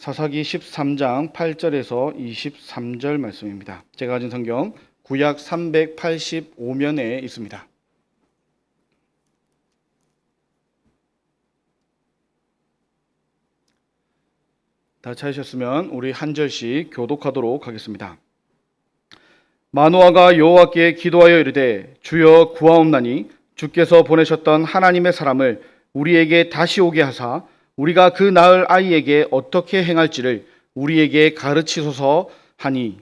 사사기 13장 8절에서 23절 말씀입니다. 제가 가진 성경 구약 385면에 있습니다. 다 찾으셨으면 우리 한 절씩 교독하도록 하겠습니다. 마노아가 여호와께 기도하여 이르되 주여 구하옵나니 주께서 보내셨던 하나님의 사람을 우리에게 다시 오게 하사 우리가 그 낳을 아이에게 어떻게 행할지를 우리에게 가르치소서 하니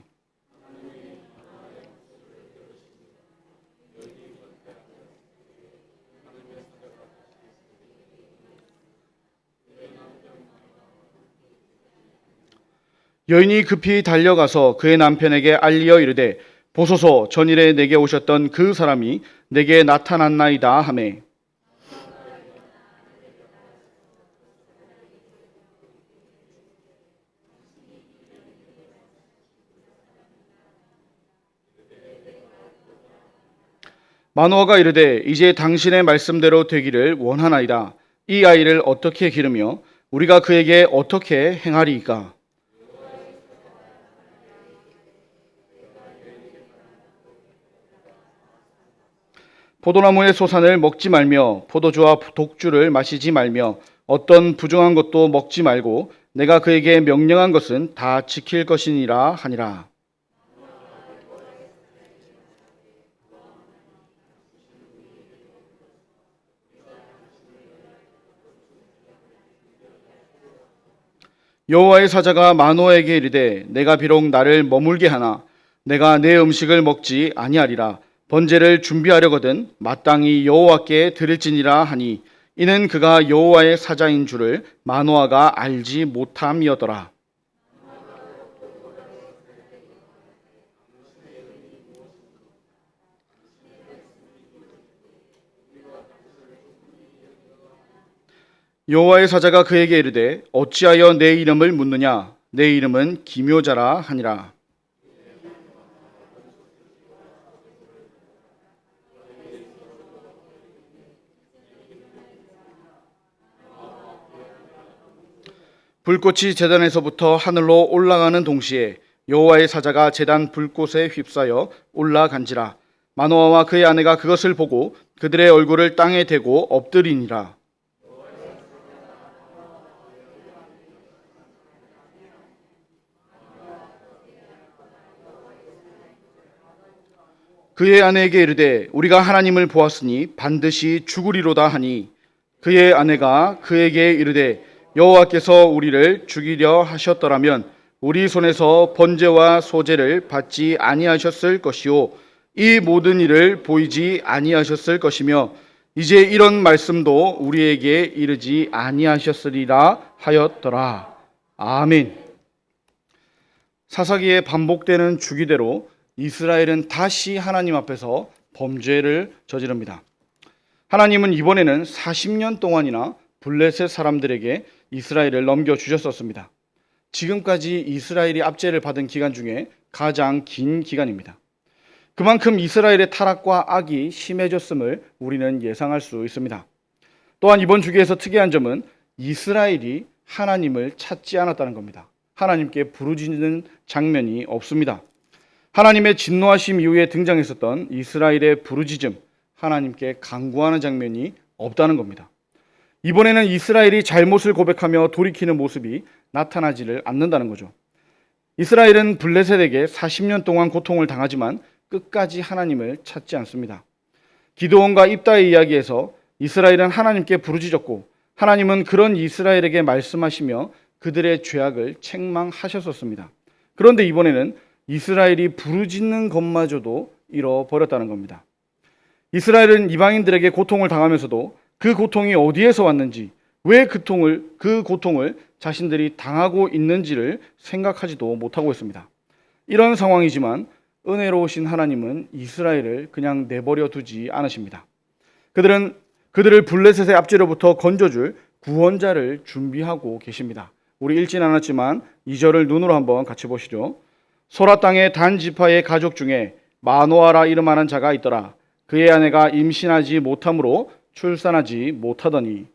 여인이 급히 달려가서 그의 남편에게 알리어 이르되 보소서 전일에 내게 오셨던 그 사람이 내게 나타났나이다 하매 마노아가 이르되 이제 당신의 말씀대로 되기를 원하나이다. 이 아이를 어떻게 기르며 우리가 그에게 어떻게 행하리이까? 포도나무의 소산을 먹지 말며 포도주와 독주를 마시지 말며 어떤 부정한 것도 먹지 말고 내가 그에게 명령한 것은 다 지킬 것이니라 하니라. 여호와의 사자가 마노아에게 이르되 내가 비록 나를 머물게 하나 내가 내 음식을 먹지 아니하리라. 번제를 준비하려거든 마땅히 여호와께 드릴지니라 하니 이는 그가 여호와의 사자인 줄을 마노아가 알지 못함이었더라. 여호와의 사자가 그에게 이르되 어찌하여 내 이름을 묻느냐 내 이름은 기묘자라 하니라. 불꽃이 제단에서부터 하늘로 올라가는 동시에 여호와의 사자가 제단 불꽃에 휩싸여 올라간지라. 마노아와 그의 아내가 그것을 보고 그들의 얼굴을 땅에 대고 엎드리니라. 그의 아내에게 이르되 우리가 하나님을 보았으니 반드시 죽으리로다 하니 그의 아내가 그에게 이르되 여호와께서 우리를 죽이려 하셨더라면 우리 손에서 번제와 소제를 받지 아니하셨을 것이요 이 모든 일을 보이지 아니하셨을 것이며 이제 이런 말씀도 우리에게 이르지 아니하셨으리라 하였더라. 아멘. 사사기에 반복되는 주기대로 이스라엘은 다시 하나님 앞에서 범죄를 저지릅니다. 하나님은 이번에는 40년 동안이나 블레셋 사람들에게 이스라엘을 넘겨주셨었습니다. 지금까지 이스라엘이 압제를 받은 기간 중에 가장 긴 기간입니다. 그만큼 이스라엘의 타락과 악이 심해졌음을 우리는 예상할 수 있습니다. 또한 이번 주기에서 특이한 점은 이스라엘이 하나님을 찾지 않았다는 겁니다. 하나님께 부르짖는 장면이 없습니다. 하나님의 진노하심 이후에 등장했었던 이스라엘의 부르짖음, 하나님께 간구하는 장면이 없다는 겁니다. 이번에는 이스라엘이 잘못을 고백하며 돌이키는 모습이 나타나지를 않는다는 거죠. 이스라엘은 블레셋에게 40년 동안 고통을 당하지만 끝까지 하나님을 찾지 않습니다. 기드온과 입다의 이야기에서 이스라엘은 하나님께 부르짖었고 하나님은 그런 이스라엘에게 말씀하시며 그들의 죄악을 책망하셨었습니다. 그런데 이번에는 이스라엘이 부르짖는 것마저도 잃어버렸다는 겁니다. 이스라엘은 이방인들에게 고통을 당하면서도 그 고통이 어디에서 왔는지, 왜 그 고통을 자신들이 당하고 있는지를 생각하지도 못하고 있습니다. 이런 상황이지만 은혜로우신 하나님은 이스라엘을 그냥 내버려 두지 않으십니다. 그들을 블레셋의 압제로부터 건져줄 구원자를 준비하고 계십니다. 우리 읽진 않았지만 2절을 눈으로 한번 같이 보시죠. 소라 땅의 단 지파의 가족 중에 마노아라 이름하는 자가 있더라. 그의 아내가 임신하지 못함으로 출산하지 못하더니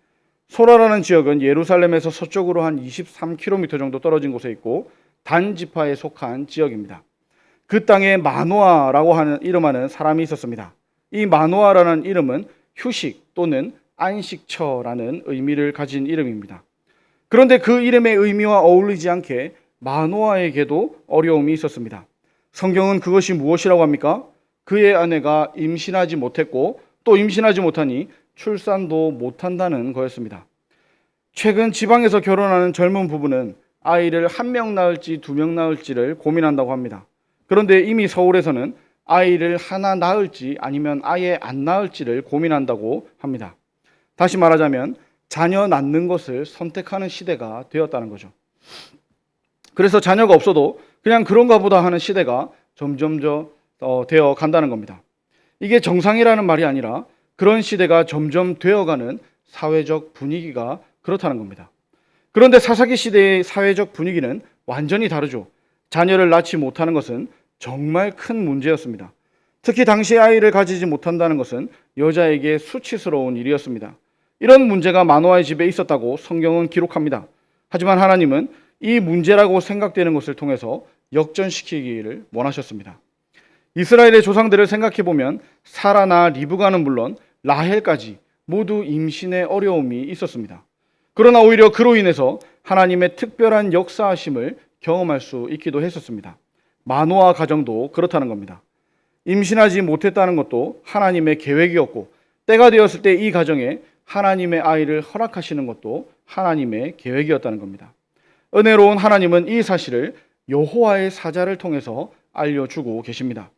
소라라는 지역은 예루살렘에서 서쪽으로 한 23km 정도 떨어진 곳에 있고 단 지파에 속한 지역입니다. 그 땅에 마노아라고 하는 이름하는 사람이 있었습니다. 이 마노아라는 이름은 휴식 또는 안식처라는 의미를 가진 이름입니다. 그런데 그 이름의 의미와 어울리지 않게 마노아에게도 어려움이 있었습니다. 성경은 그것이 무엇이라고 합니까? 그의 아내가 임신하지 못했고 또 임신하지 못하니 출산도 못한다는 거였습니다. 최근 지방에서 결혼하는 젊은 부부는 아이를 한 명 낳을지 두 명 낳을지를 고민한다고 합니다. 그런데 이미 서울에서는 아이를 하나 낳을지 아니면 아예 안 낳을지를 고민한다고 합니다. 다시 말하자면 자녀 낳는 것을 선택하는 시대가 되었다는 거죠. 그래서 자녀가 없어도 그냥 그런가 보다 하는 시대가 점점 되어 간다는 겁니다. 이게 정상이라는 말이 아니라 그런 시대가 점점 되어가는 사회적 분위기가 그렇다는 겁니다. 그런데 사사기 시대의 사회적 분위기는 완전히 다르죠. 자녀를 낳지 못하는 것은 정말 큰 문제였습니다. 특히 당시 아이를 가지지 못한다는 것은 여자에게 수치스러운 일이었습니다. 이런 문제가 마노아의 집에 있었다고 성경은 기록합니다. 하지만 하나님은 이 문제라고 생각되는 것을 통해서 역전시키기를 원하셨습니다. 이스라엘의 조상들을 생각해보면 사라나 리브가는 물론 라헬까지 모두 임신의 어려움이 있었습니다. 그러나 오히려 그로 인해서 하나님의 특별한 역사하심을 경험할 수 있기도 했었습니다. 마노아 가정도 그렇다는 겁니다. 임신하지 못했다는 것도 하나님의 계획이었고 때가 되었을 때 이 가정에 하나님의 아이를 허락하시는 것도 하나님의 계획이었다는 겁니다. 은혜로운 하나님은 이 사실을 여호와의 사자를 통해서 알려주고 계십니다.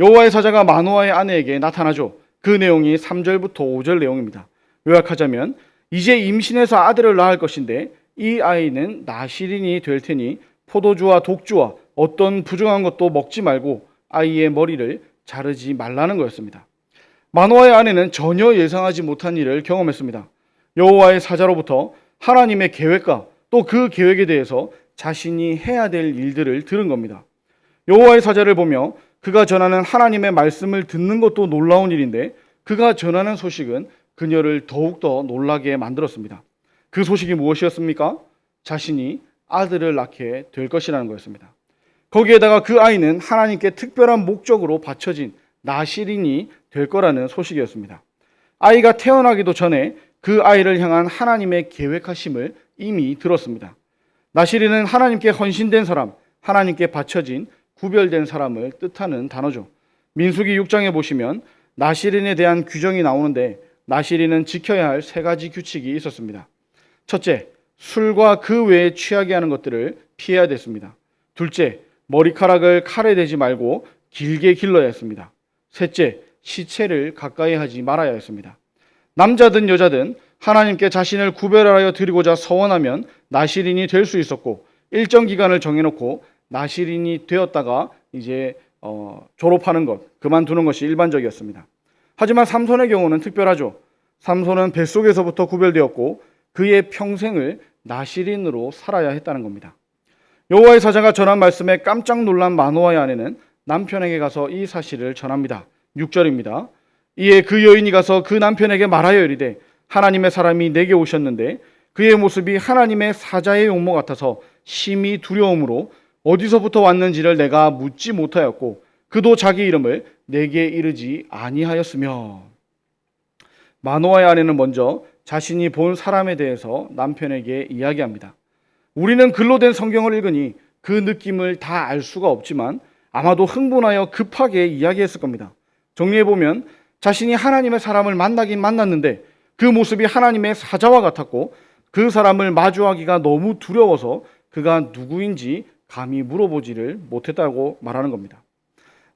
여호와의 사자가 마노아의 아내에게 나타나죠. 그 내용이 3절부터 5절 내용입니다. 요약하자면 이제 임신해서 아들을 낳을 것인데 이 아이는 나실인이 될 테니 포도주와 독주와 어떤 부정한 것도 먹지 말고 아이의 머리를 자르지 말라는 거였습니다. 마노아의 아내는 전혀 예상하지 못한 일을 경험했습니다. 여호와의 사자로부터 하나님의 계획과 또 그 계획에 대해서 자신이 해야 될 일들을 들은 겁니다. 여호와의 사자를 보며 그가 전하는 하나님의 말씀을 듣는 것도 놀라운 일인데 그가 전하는 소식은 그녀를 더욱더 놀라게 만들었습니다. 그 소식이 무엇이었습니까? 자신이 아들을 낳게 될 것이라는 거였습니다. 거기에다가 그 아이는 하나님께 특별한 목적으로 바쳐진 나실인이 될 거라는 소식이었습니다. 아이가 태어나기도 전에 그 아이를 향한 하나님의 계획하심을 이미 들었습니다. 나실인은 하나님께 헌신된 사람, 하나님께 바쳐진 구별된 사람을 뜻하는 단어죠. 민수기 6장에 보시면 나실인에 대한 규정이 나오는데 나실인은 지켜야 할 3가지 규칙이 있었습니다. 첫째, 술과 그 외에 취하게 하는 것들을 피해야 됐습니다. 둘째, 머리카락을 칼에 대지 말고 길게 길러야 했습니다. 셋째, 시체를 가까이 하지 말아야 했습니다. 남자든 여자든 하나님께 자신을 구별하여 드리고자 서원하면 나실인이 될 수 있었고 일정 기간을 정해놓고 나실인이 되었다가 이제 졸업하는 것, 그만두는 것이 일반적이었습니다. 하지만 삼손의 경우는 특별하죠. 삼손은 뱃속에서부터 구별되었고 그의 평생을 나실인으로 살아야 했다는 겁니다. 여호와의 사자가 전한 말씀에 깜짝 놀란 마노아의 아내는 남편에게 가서 이 사실을 전합니다. 6절입니다. 이에 그 여인이 가서 그 남편에게 말하여 이르되 하나님의 사람이 내게 오셨는데 그의 모습이 하나님의 사자의 용모 같아서 심히 두려움으로 어디서부터 왔는지를 내가 묻지 못하였고 그도 자기 이름을 내게 이르지 아니하였으며. 마노아의 아내는 먼저 자신이 본 사람에 대해서 남편에게 이야기합니다. 우리는 글로 된 성경을 읽으니 그 느낌을 다 알 수가 없지만 아마도 흥분하여 급하게 이야기했을 겁니다. 정리해보면 자신이 하나님의 사람을 만나긴 만났는데 그 모습이 하나님의 사자와 같았고 그 사람을 마주하기가 너무 두려워서 그가 누구인지 감히 물어보지를 못했다고 말하는 겁니다.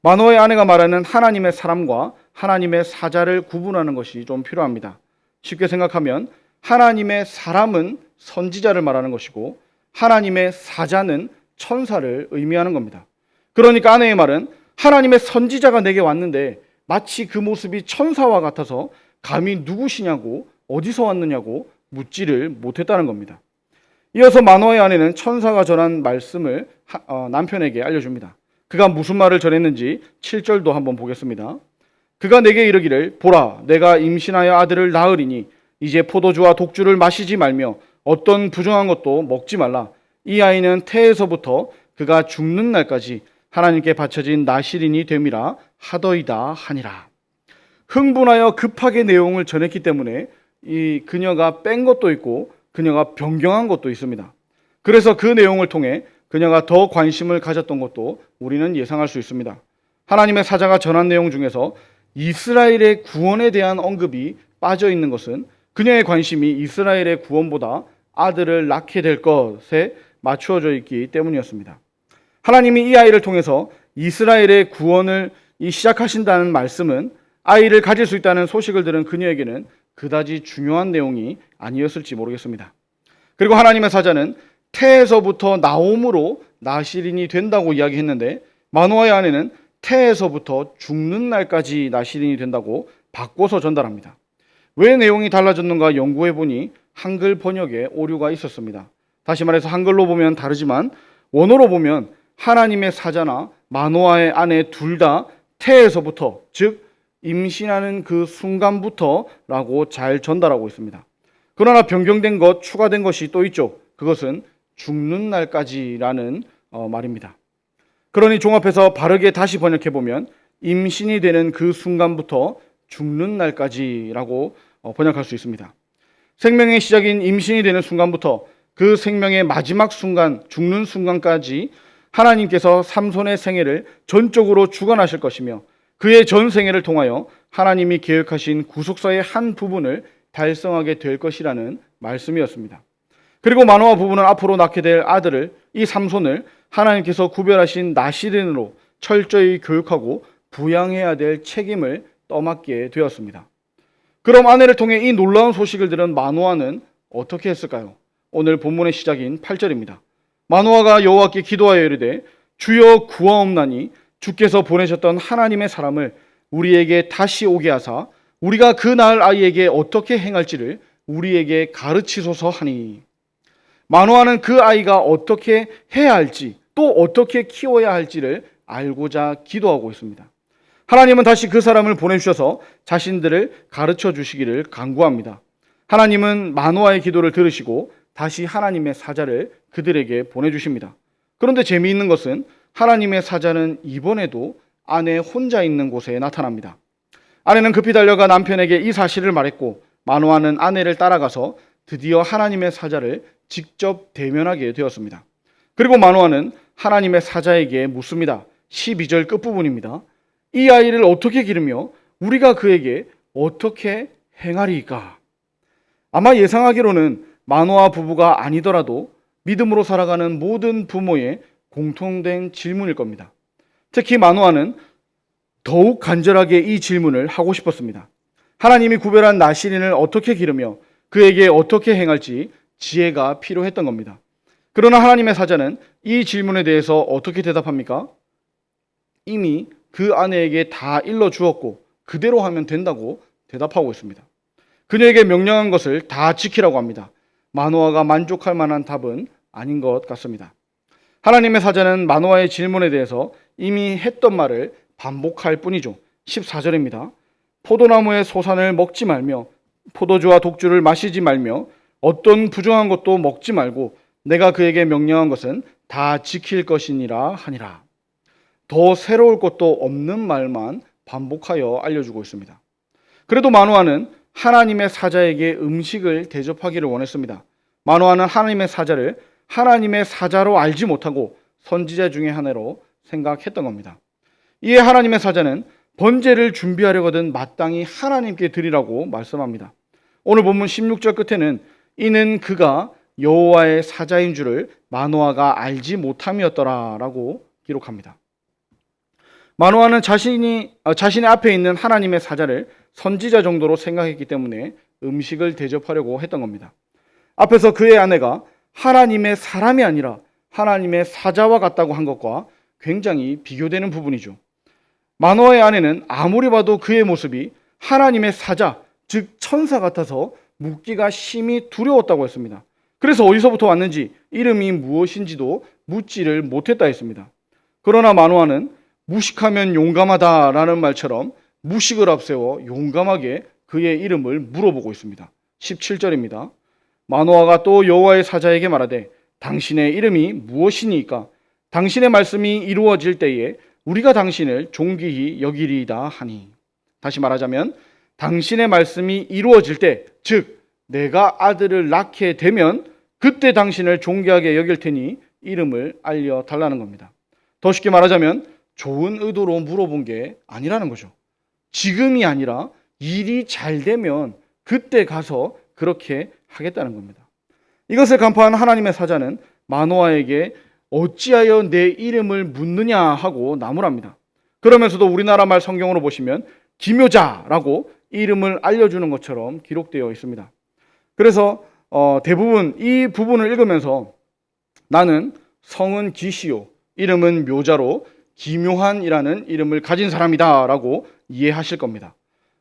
마노아의 아내가 말하는 하나님의 사람과 하나님의 사자를 구분하는 것이 좀 필요합니다. 쉽게 생각하면 하나님의 사람은 선지자를 말하는 것이고 하나님의 사자는 천사를 의미하는 겁니다. 그러니까 아내의 말은 하나님의 선지자가 내게 왔는데 마치 그 모습이 천사와 같아서 감히 누구시냐고 어디서 왔느냐고 묻지를 못했다는 겁니다. 이어서 마노아의 아내는 천사가 전한 말씀을 남편에게 알려줍니다. 그가 무슨 말을 전했는지 7절도 한번 보겠습니다. 그가 내게 이르기를 보라 내가 임신하여 아들을 낳으리니 이제 포도주와 독주를 마시지 말며 어떤 부정한 것도 먹지 말라. 이 아이는 태에서부터 그가 죽는 날까지 하나님께 바쳐진 나실인이 됨이라 하더이다 하니라. 흥분하여 급하게 내용을 전했기 때문에 이 그녀가 뺀 것도 있고 그녀가 변경한 것도 있습니다. 그래서 그 내용을 통해 그녀가 더 관심을 가졌던 것도 우리는 예상할 수 있습니다. 하나님의 사자가 전한 내용 중에서 이스라엘의 구원에 대한 언급이 빠져 있는 것은 그녀의 관심이 이스라엘의 구원보다 아들을 낳게 될 것에 맞추어져 있기 때문이었습니다. 하나님이 이 아이를 통해서 이스라엘의 구원을 시작하신다는 말씀은 아이를 가질 수 있다는 소식을 들은 그녀에게는 그다지 중요한 내용이 아니었을지 모르겠습니다. 그리고 하나님의 사자는 태에서부터 나옴으로 나실인이 된다고 이야기했는데 마노아의 아내는 태에서부터 죽는 날까지 나실인이 된다고 바꿔서 전달합니다. 왜 내용이 달라졌는가 연구해 보니 한글 번역에 오류가 있었습니다. 다시 말해서 한글로 보면 다르지만 원어로 보면 하나님의 사자나 마노아의 아내 둘 다 태에서부터, 즉 임신하는 그 순간부터라고 잘 전달하고 있습니다. 그러나 변경된 것, 추가된 것이 또 있죠. 그것은 죽는 날까지라는 말입니다. 그러니 종합해서 바르게 다시 번역해 보면 임신이 되는 그 순간부터 죽는 날까지라고 번역할 수 있습니다. 생명의 시작인 임신이 되는 순간부터 그 생명의 마지막 순간, 죽는 순간까지 하나님께서 삼손의 생애를 전적으로 주관하실 것이며 그의 전 생애를 통하여 하나님이 계획하신 구속사의 한 부분을 달성하게 될 것이라는 말씀이었습니다. 그리고 마노아 부부는 앞으로 낳게 될 아들을, 이 삼손을 하나님께서 구별하신 나실인으로 철저히 교육하고 부양해야 될 책임을 떠맡게 되었습니다. 그럼 아내를 통해 이 놀라운 소식을 들은 마노아는 어떻게 했을까요? 오늘 본문의 시작인 8절입니다. 마노아가 여호와께 기도하여 이르되 주여 구하옵나니 주께서 보내셨던 하나님의 사람을 우리에게 다시 오게 하사 우리가 그 낳을 아이에게 어떻게 행할지를 우리에게 가르치소서 하니. 마노아는 그 아이가 어떻게 해야 할지 또 어떻게 키워야 할지를 알고자 기도하고 있습니다. 하나님은 다시 그 사람을 보내주셔서 자신들을 가르쳐 주시기를 간구합니다. 하나님은 마노아의 기도를 들으시고 다시 하나님의 사자를 그들에게 보내주십니다. 그런데 재미있는 것은 하나님의 사자는 이번에도 아내 혼자 있는 곳에 나타납니다. 아내는 급히 달려가 남편에게 이 사실을 말했고 마노아는 아내를 따라가서 드디어 하나님의 사자를 직접 대면하게 되었습니다. 그리고 마노아는 하나님의 사자에게 묻습니다. 12절 끝부분입니다. 이 아이를 어떻게 기르며 우리가 그에게 어떻게 행하리이까? 아마 예상하기로는 마노아 부부가 아니더라도 믿음으로 살아가는 모든 부모의 공통된 질문일 겁니다. 특히 마노아는 더욱 간절하게 이 질문을 하고 싶었습니다. 하나님이 구별한 나실인을 어떻게 기르며 그에게 어떻게 행할지 지혜가 필요했던 겁니다. 그러나 하나님의 사자는 이 질문에 대해서 어떻게 대답합니까? 이미 그 아내에게 다 일러주었고 그대로 하면 된다고 대답하고 있습니다. 그녀에게 명령한 것을 다 지키라고 합니다. 마노아가 만족할 만한 답은 아닌 것 같습니다. 하나님의 사자는 마노아의 질문에 대해서 이미 했던 말을 반복할 뿐이죠. 14절입니다. 포도나무의 소산을 먹지 말며 포도주와 독주를 마시지 말며 어떤 부정한 것도 먹지 말고 내가 그에게 명령한 것은 다 지킬 것이니라 하니라. 더 새로울 것도 없는 말만 반복하여 알려주고 있습니다. 그래도 마노아는 하나님의 사자에게 음식을 대접하기를 원했습니다. 마노아는 하나님의 사자를 하나님의 사자로 알지 못하고 선지자 중에 하나로 생각했던 겁니다. 이에 하나님의 사자는 번제를 준비하려거든 마땅히 하나님께 드리라고 말씀합니다. 오늘 본문 16절 끝에는 이는 그가 여호와의 사자인 줄을 마노아가 알지 못함이었더라라고 기록합니다. 마노아는 자신의 앞에 있는 하나님의 사자를 선지자 정도로 생각했기 때문에 음식을 대접하려고 했던 겁니다. 앞에서 그의 아내가 하나님의 사람이 아니라 하나님의 사자와 같다고 한 것과 굉장히 비교되는 부분이죠. 마노아의 아내는 아무리 봐도 그의 모습이 하나님의 사자, 즉 천사 같아서 묻기가 심히 두려웠다고 했습니다. 그래서 어디서부터 왔는지 이름이 무엇인지도 묻지를 못했다 했습니다. 그러나 마노아는 무식하면 용감하다라는 말처럼 무식을 앞세워 용감하게 그의 이름을 물어보고 있습니다. 17절입니다. 마노아가 또 여호와의 사자에게 말하되 당신의 이름이 무엇이니까 당신의 말씀이 이루어질 때에 우리가 당신을 존귀히 여기리이다 하니. 다시 말하자면 당신의 말씀이 이루어질 때, 즉 내가 아들을 낳게 되면 그때 당신을 존귀하게 여길 테니 이름을 알려달라는 겁니다. 더 쉽게 말하자면 좋은 의도로 물어본 게 아니라는 거죠. 지금이 아니라 일이 잘 되면 그때 가서 그렇게 하겠다는 겁니다. 이것을 간파한 하나님의 사자는 마노아에게 어찌하여 내 이름을 묻느냐 하고 나무랍니다. 그러면서도 우리나라 말 성경으로 보시면 기묘자라고 이름을 알려주는 것처럼 기록되어 있습니다. 그래서 대부분 이 부분을 읽으면서 나는 성은 기시요 이름은 묘자로 기묘한이라는 이름을 가진 사람이다 라고 이해하실 겁니다.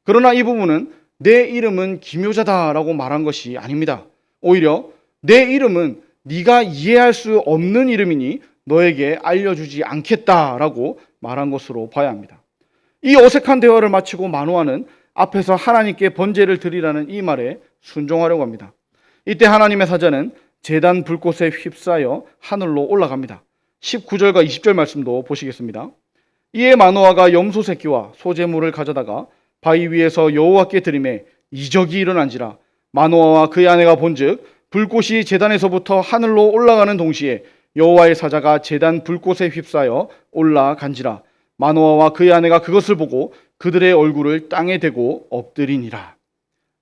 그러나 이 부분은 내 이름은 기묘자다라고 말한 것이 아닙니다. 오히려 내 이름은 네가 이해할 수 없는 이름이니 너에게 알려주지 않겠다라고 말한 것으로 봐야 합니다. 이 어색한 대화를 마치고 마노아는 앞에서 하나님께 번제를 드리라는 이 말에 순종하려고 합니다. 이때 하나님의 사자는 제단 불꽃에 휩싸여 하늘로 올라갑니다. 19절과 20절 말씀도 보시겠습니다. 이에 마노아가 염소 새끼와 소재물을 가져다가 바위 위에서 여호와께 드리매 이적이 일어난지라. 마노아와 그의 아내가 본즉 불꽃이 제단에서부터 하늘로 올라가는 동시에 여호와의 사자가 제단 불꽃에 휩싸여 올라간지라. 마노아와 그의 아내가 그것을 보고 그들의 얼굴을 땅에 대고 엎드리니라.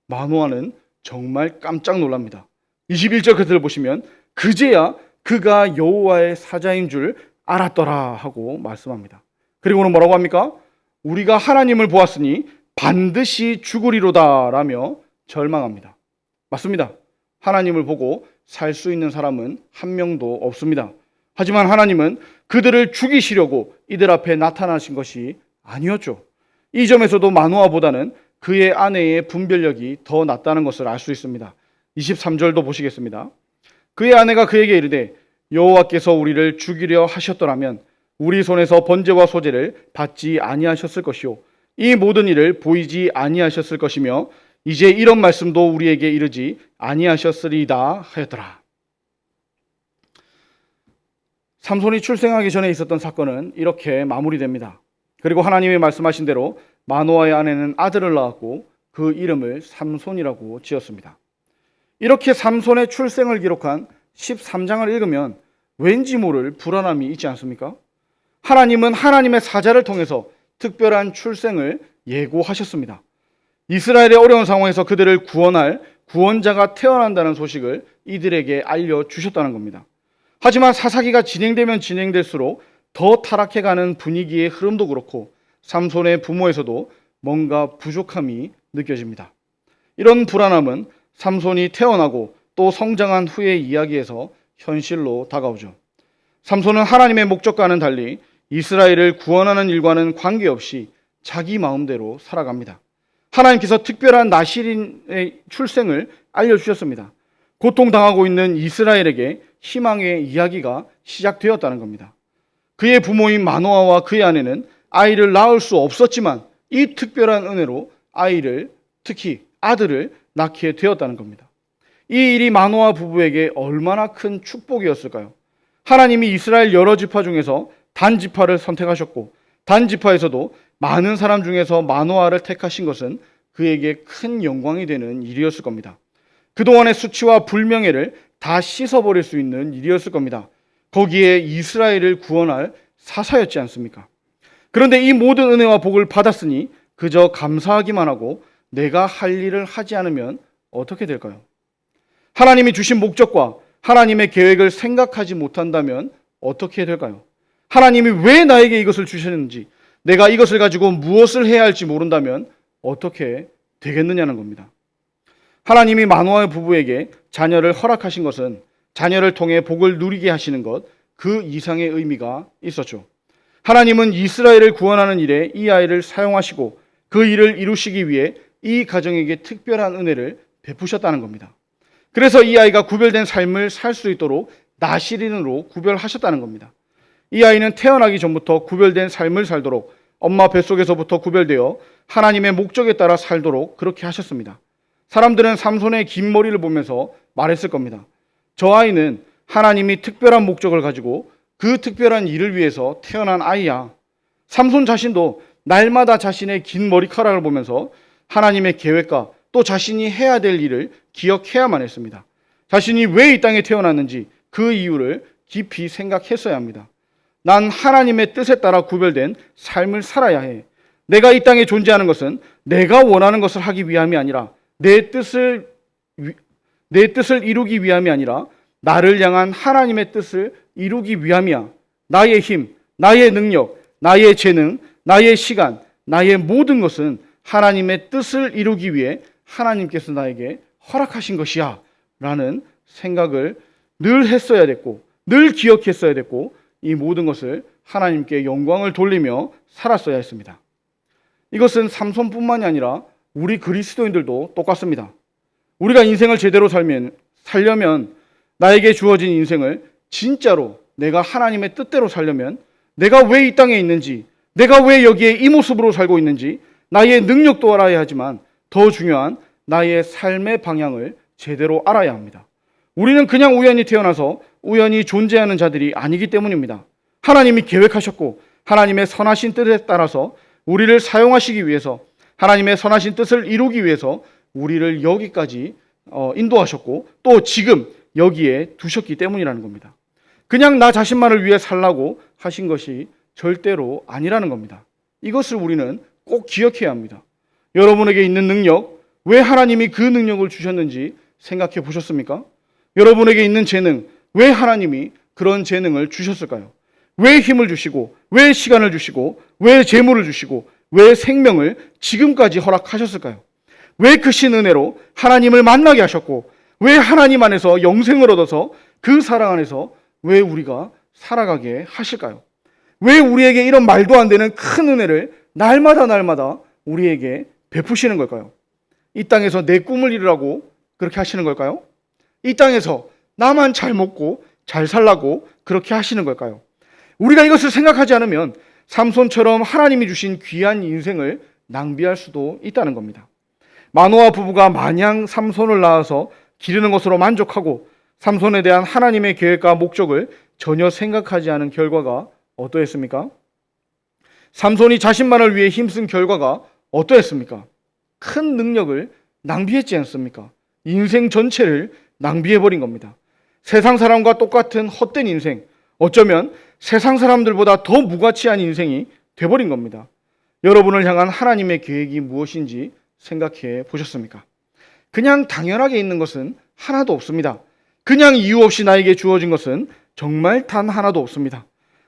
마노아는 정말 깜짝 놀랍니다. 21절 끝을 보시면 그제야 그가 여호와의 사자인 줄 알았더라 하고 말씀합니다. 그리고는 뭐라고 합니까? 우리가 하나님을 보았으니 반드시 죽으리로다 라며 절망합니다. 맞습니다. 하나님을 보고 살 수 있는 사람은 한 명도 없습니다. 하지만 하나님은 그들을 죽이시려고 이들 앞에 나타나신 것이 아니었죠. 이 점에서도 마노아보다는 그의 아내의 분별력이 더 낫다는 것을 알 수 있습니다. 23절도 보시겠습니다. 그의 아내가 그에게 이르되 여호와께서 우리를 죽이려 하셨더라면 우리 손에서 번제와 소제를 받지 아니하셨을 것이요 이 모든 일을 보이지 아니하셨을 것이며 이제 이런 말씀도 우리에게 이르지 아니하셨으리이다 하였더라. 삼손이 출생하기 전에 있었던 사건은 이렇게 마무리됩니다. 그리고 하나님이 말씀하신 대로 마노아의 아내는 아들을 낳았고 그 이름을 삼손이라고 지었습니다. 이렇게 삼손의 출생을 기록한 13장을 읽으면 왠지 모를 불안함이 있지 않습니까? 하나님은 하나님의 사자를 통해서 특별한 출생을 예고하셨습니다. 이스라엘의 어려운 상황에서 그들을 구원할 구원자가 태어난다는 소식을 이들에게 알려주셨다는 겁니다. 하지만 사사기가 진행되면 진행될수록 더 타락해가는 분위기의 흐름도 그렇고 삼손의 부모에서도 뭔가 부족함이 느껴집니다. 이런 불안함은 삼손이 태어나고 또 성장한 후의 이야기에서 현실로 다가오죠. 삼손은 하나님의 목적과는 달리 이스라엘을 구원하는 일과는 관계없이 자기 마음대로 살아갑니다. 하나님께서 특별한 나실인의 출생을 알려주셨습니다. 고통당하고 있는 이스라엘에게 희망의 이야기가 시작되었다는 겁니다. 그의 부모인 마노아와 그의 아내는 아이를 낳을 수 없었지만 이 특별한 은혜로 아이를, 특히 아들을 낳게 되었다는 겁니다. 이 일이 마노아 부부에게 얼마나 큰 축복이었을까요? 하나님이 이스라엘 여러 지파 중에서 단 지파를 선택하셨고 단 지파에서도 많은 사람 중에서 마노아를 택하신 것은 그에게 큰 영광이 되는 일이었을 겁니다. 그동안의 수치와 불명예를 다 씻어버릴 수 있는 일이었을 겁니다. 거기에 이스라엘을 구원할 사사였지 않습니까? 그런데 이 모든 은혜와 복을 받았으니 그저 감사하기만 하고 내가 할 일을 하지 않으면 어떻게 될까요? 하나님이 주신 목적과 하나님의 계획을 생각하지 못한다면 어떻게 될까요? 하나님이 왜 나에게 이것을 주셨는지, 내가 이것을 가지고 무엇을 해야 할지 모른다면 어떻게 되겠느냐는 겁니다. 하나님이 마노아의 부부에게 자녀를 허락하신 것은 자녀를 통해 복을 누리게 하시는 것, 그 이상의 의미가 있었죠. 하나님은 이스라엘을 구원하는 일에 이 아이를 사용하시고 그 일을 이루시기 위해 이 가정에게 특별한 은혜를 베푸셨다는 겁니다. 그래서 이 아이가 구별된 삶을 살 수 있도록 나실인으로 구별하셨다는 겁니다. 이 아이는 태어나기 전부터 구별된 삶을 살도록 엄마 뱃속에서부터 구별되어 하나님의 목적에 따라 살도록 그렇게 하셨습니다. 사람들은 삼손의 긴 머리를 보면서 말했을 겁니다. 저 아이는 하나님이 특별한 목적을 가지고 그 특별한 일을 위해서 태어난 아이야. 삼손 자신도 날마다 자신의 긴 머리카락을 보면서 하나님의 계획과 또 자신이 해야 될 일을 기억해야만 했습니다. 자신이 왜 이 땅에 태어났는지 그 이유를 깊이 생각했어야 합니다. 난 하나님의 뜻에 따라 구별된 삶을 살아야 해. 내가 이 땅에 존재하는 것은 내가 원하는 것을 하기 위함이 아니라 내 뜻을 이루기 위함이 아니라 나를 향한 하나님의 뜻을 이루기 위함이야. 나의 힘, 나의 능력, 나의 재능, 나의 시간, 나의 모든 것은 하나님의 뜻을 이루기 위해 하나님께서 나에게 허락하신 것이야 라는 생각을 늘 했어야 됐고 늘 기억했어야 됐고 이 모든 것을 하나님께 영광을 돌리며 살았어야 했습니다. 이것은 삼손뿐만이 아니라 우리 그리스도인들도 똑같습니다. 우리가 인생을 제대로 살려면 나에게 주어진 인생을 진짜로 내가 하나님의 뜻대로 살려면 내가 왜 이 땅에 있는지, 내가 왜 여기에 이 모습으로 살고 있는지 나의 능력도 알아야 하지만 더 중요한 나의 삶의 방향을 제대로 알아야 합니다. 우리는 그냥 우연히 태어나서 우연히 존재하는 자들이 아니기 때문입니다. 하나님이 계획하셨고 하나님의 선하신 뜻에 따라서 우리를 사용하시기 위해서 하나님의 선하신 뜻을 이루기 위해서 우리를 여기까지 인도하셨고 또 지금 여기에 두셨기 때문이라는 겁니다. 그냥 나 자신만을 위해 살라고 하신 것이 절대로 아니라는 겁니다. 이것을 우리는 꼭 기억해야 합니다. 여러분에게 있는 능력, 왜 하나님이 그 능력을 주셨는지 생각해 보셨습니까? 여러분에게 있는 재능, 왜 하나님이 그런 재능을 주셨을까요? 왜 힘을 주시고, 왜 시간을 주시고, 왜 재물을 주시고, 왜 생명을 지금까지 허락하셨을까요? 왜 크신 은혜로 하나님을 만나게 하셨고, 왜 하나님 안에서 영생을 얻어서 그 사랑 안에서 왜 우리가 살아가게 하실까요? 왜 우리에게 이런 말도 안 되는 큰 은혜를 날마다 우리에게 베푸시는 걸까요? 이 땅에서 내 꿈을 이루라고 그렇게 하시는 걸까요? 이 땅에서 나만 잘 먹고 잘 살라고 그렇게 하시는 걸까요? 우리가 이것을 생각하지 않으면 삼손처럼 하나님이 주신 귀한 인생을 낭비할 수도 있다는 겁니다. 마노아 부부가 마냥 삼손을 낳아서 기르는 것으로 만족하고 삼손에 대한 하나님의 계획과 목적을 전혀 생각하지 않은 결과가 어떠했습니까? 삼손이 자신만을 위해 힘쓴 결과가 어떠했습니까? 큰 능력을 낭비했지 않습니까? 인생 전체를 낭비해버린 겁니다. 세상 사람과 똑같은 헛된 인생, 어쩌면 세상 사람들보다 더 무가치한 인생이 돼버린 겁니다. 여러분을 향한 하나님의 계획이 무엇인지 생각해 보셨습니까? 그냥 당연하게 있는 것은 하나도 없습니다. 그냥 이유 없이 나에게 주어진 것은 정말 단 하나도 없습니다.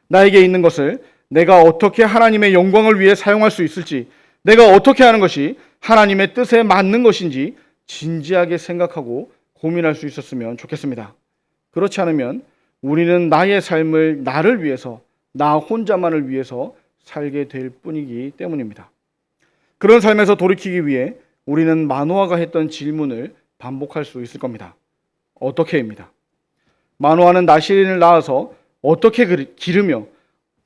나에게 있는 것을 내가 어떻게 하나님의 영광을 위해 사용할 수 있을지, 내가 어떻게 하는 것이 하나님의 뜻에 맞는 것인지 진지하게 생각하고 고민할 수 있었으면 좋겠습니다. 그렇지 않으면 우리는 나의 삶을 나를 위해서, 나 혼자만을 위해서 살게 될 뿐이기 때문입니다. 그런 삶에서 돌이키기 위해 우리는 마노아가 했던 질문을 반복할 수 있을 겁니다. 어떻게입니다. 마노아는 나실인을 낳아서 어떻게 기르며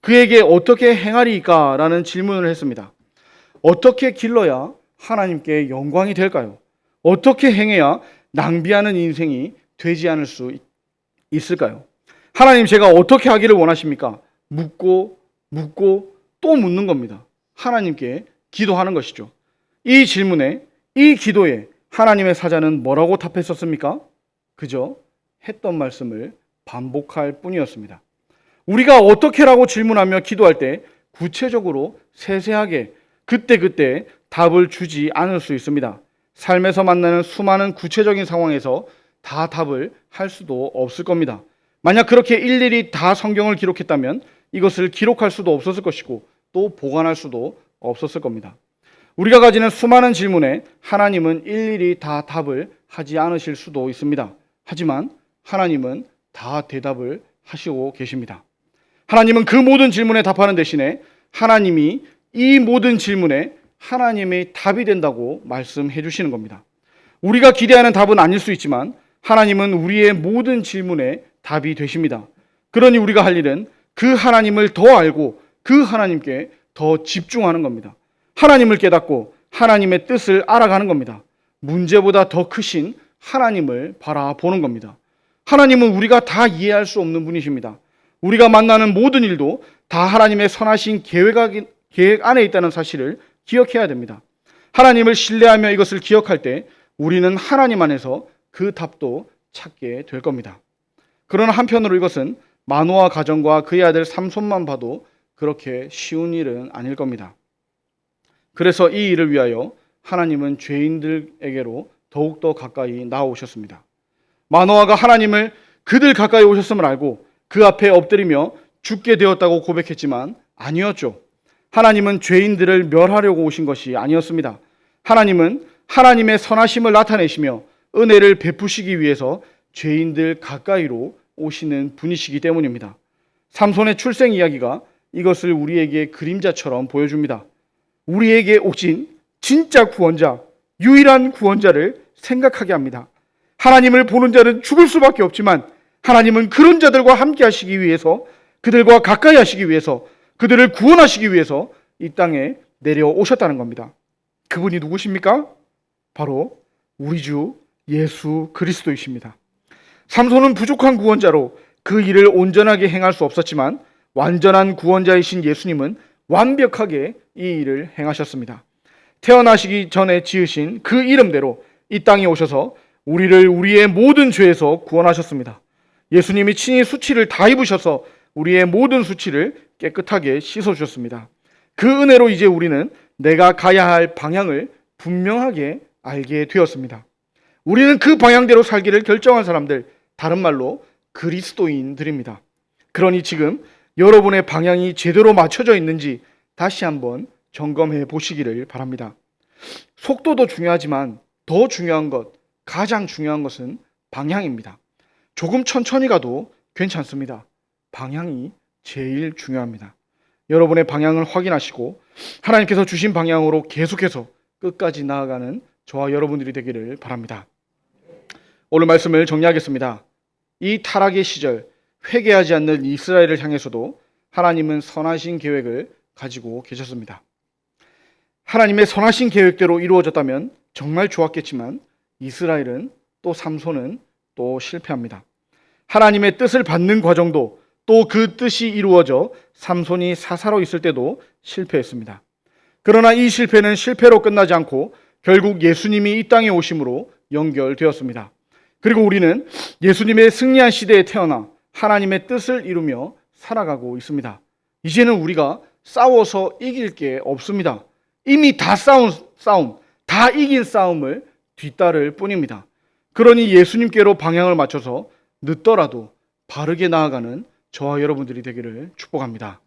그에게 어떻게 행하리까? 라는 질문을 했습니다. 어떻게 길러야 하나님께 영광이 될까요? 어떻게 행해야 낭비하는 인생이 되지 않을 수 있을까요? 하나님, 제가 어떻게 하기를 원하십니까? 묻고 또 묻는 겁니다. 하나님께 기도하는 것이죠. 이 질문에, 이 기도에 하나님의 사자는 뭐라고 답했었습니까? 그저 했던 말씀을 반복할 뿐이었습니다. 우리가 어떻게라고 질문하며 기도할 때 구체적으로 세세하게 그때 답을 주지 않을 수 있습니다. 삶에서 만나는 수많은 구체적인 상황에서 다 답을 할 수도 없을 겁니다. 만약 그렇게 일일이 다 성경을 기록했다면 이것을 기록할 수도 없었을 것이고 또 보관할 수도 없었을 겁니다. 우리가 가지는 수많은 질문에 하나님은 일일이 다 답을 하지 않으실 수도 있습니다. 하지만 하나님은 다 대답을 하시고 계십니다. 하나님은 그 모든 질문에 답하는 대신에 하나님이 이 모든 질문에 하나님의 답이 된다고 말씀해 주시는 겁니다. 우리가 기대하는 답은 아닐 수 있지만 하나님은 우리의 모든 질문에 답이 되십니다. 그러니 우리가 할 일은 그 하나님을 더 알고 그 하나님께 더 집중하는 겁니다. 하나님을 깨닫고 하나님의 뜻을 알아가는 겁니다. 문제보다 더 크신 하나님을 바라보는 겁니다. 하나님은 우리가 다 이해할 수 없는 분이십니다. 우리가 만나는 모든 일도 다 하나님의 선하신 계획 안에 있다는 사실을 기억해야 됩니다. 하나님을 신뢰하며 이것을 기억할 때 우리는 하나님 안에서 그 답도 찾게 될 겁니다. 그러나 한편으로 이것은 마노아 가정과 그의 아들 삼손만 봐도 그렇게 쉬운 일은 아닐 겁니다. 그래서 이 일을 위하여 하나님은 죄인들에게로 더욱더 가까이 나아오셨습니다. 마노아가 하나님을 그들 가까이 오셨음을 알고 그 앞에 엎드리며 죽게 되었다고 고백했지만 아니었죠. 하나님은 죄인들을 멸하려고 오신 것이 아니었습니다. 하나님은 하나님의 선하심을 나타내시며 은혜를 베푸시기 위해서 죄인들 가까이로 오시는 분이시기 때문입니다. 삼손의 출생 이야기가 이것을 우리에게 그림자처럼 보여줍니다. 우리에게 오신 진짜 구원자, 유일한 구원자를 생각하게 합니다. 하나님을 보는 자는 죽을 수밖에 없지만 하나님은 그런 자들과 함께 하시기 위해서, 그들과 가까이 하시기 위해서, 그들을 구원하시기 위해서 이 땅에 내려오셨다는 겁니다. 그분이 누구십니까? 바로 우리 주 예수 그리스도이십니다. 삼손은 부족한 구원자로 그 일을 온전하게 행할 수 없었지만 완전한 구원자이신 예수님은 완벽하게 이 일을 행하셨습니다. 태어나시기 전에 지으신 그 이름대로 이 땅에 오셔서 우리를 우리의 모든 죄에서 구원하셨습니다. 예수님이 친히 수치를 다 입으셔서 우리의 모든 수치를 깨끗하게 씻어주셨습니다. 그 은혜로 이제 우리는 내가 가야 할 방향을 분명하게 알게 되었습니다. 우리는 그 방향대로 살기를 결정한 사람들, 다른 말로 그리스도인들입니다. 그러니 지금 여러분의 방향이 제대로 맞춰져 있는지 다시 한번 점검해 보시기를 바랍니다. 속도도 중요하지만 더 중요한 것, 가장 중요한 것은 방향입니다. 조금 천천히 가도 괜찮습니다. 방향이 제일 중요합니다. 여러분의 방향을 확인하시고 하나님께서 주신 방향으로 계속해서 끝까지 나아가는 저와 여러분들이 되기를 바랍니다. 오늘 말씀을 정리하겠습니다. 이 타락의 시절 회개하지 않는 이스라엘을 향해서도 하나님은 선하신 계획을 가지고 계셨습니다. 하나님의 선하신 계획대로 이루어졌다면 정말 좋았겠지만 이스라엘은 또 삼손은 또 실패합니다. 하나님의 뜻을 받는 과정도 또 그 뜻이 이루어져 삼손이 사사로 있을 때도 실패했습니다. 그러나 이 실패는 실패로 끝나지 않고 결국 예수님이 이 땅에 오심으로 연결되었습니다. 그리고 우리는 예수님의 승리한 시대에 태어나 하나님의 뜻을 이루며 살아가고 있습니다. 이제는 우리가 싸워서 이길 게 없습니다. 이미 다 싸운 싸움, 다 이긴 싸움을 뒤따를 뿐입니다. 그러니 예수님께로 방향을 맞춰서 늦더라도 바르게 나아가는 저와 여러분들이 되기를 축복합니다.